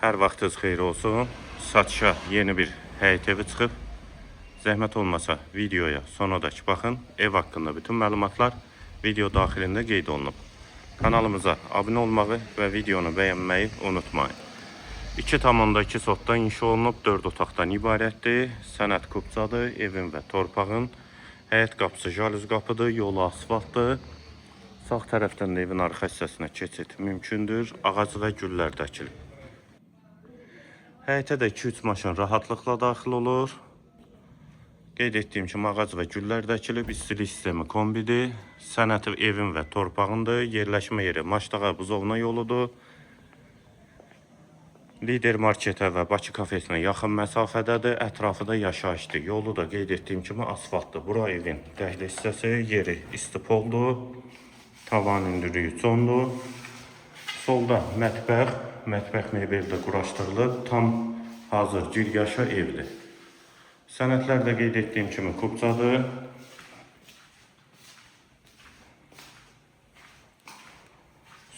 Hər vaxtınız xeyir olsun. Satışa yeni bir həyət evi çıxıb. Zəhmət olmasa videoya sonadək baxın. Ev haqqında bütün məlumatlar video daxilində qeyd olunub. Kanalımıza abunə olmağı və videonu bəyənməyi unutmayın. 2,2 sotda inşa olunub, 4 otaqdan ibarətdir. Sənəd kupçadır, evin və torpağın. Həyət qapısı jalüz qapıdır, yolu asfaltdır. Sağ tərəfdən də evin arxa hissəsinə keçid mümkündür. Ağac və güllər dəkilib. Həyətə də 2-3 maşın rahatlıqla daxil olur. Qeyd etdiyim kimi ağac və güllər dəkilib, istilik sistemi kombidir. Sənəd evin və torpağındır. Yerləşmə yeri Maçdağa Buzovna yoludur. Lider marketə və Bakı kafesinə yaxın məsafədədir. Ətrafı da yaşayışdır. Yolu da qeyd etdiyim kimi asfaltdır. Bura evin dəhliz hissəsi, yeri istipoldur. Tavan hündürlüyü çondur. Solda mətbəx mebeli də quraşdırılıb. Tam hazır giryaşa evdir. Sənədlər də qeyd etdiyim kimi kupçadır.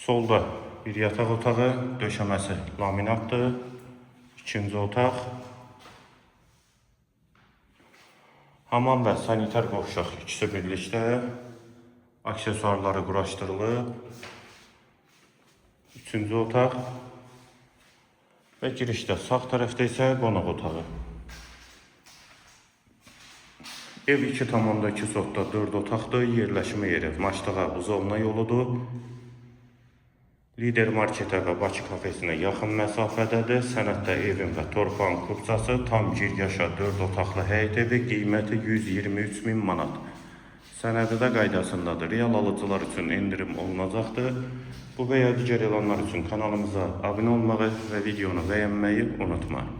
Solda bir yataq otağı, döşəməsi laminatdır. İkinci otaq. Hamam və sanitar qovşaq ikisi birlikdə. Aksesuarları quraşdırılıb. Üçüncü otaq. Və girişdə sağ tərəfdə isə qonaq otağı. Ev 2,2 sotda 4 otaqdır. Yerləşmə yeri Maçdağa Buzovna yoludur. Lider marketə və Bakı kafesinə yaxın məsafədədir. Sənəddə evin və torpağın kupçası, tam giryaşa 4 otaqlı həyət evi, qiyməti 123 min manat. Sənədi də qaydasındadır. Real alıcılar üçün endirim olunacaqdır. Bu və ya digər elanlar üçün kanalımıza abunə olmağı və videonu bəyənməyi unutmayın.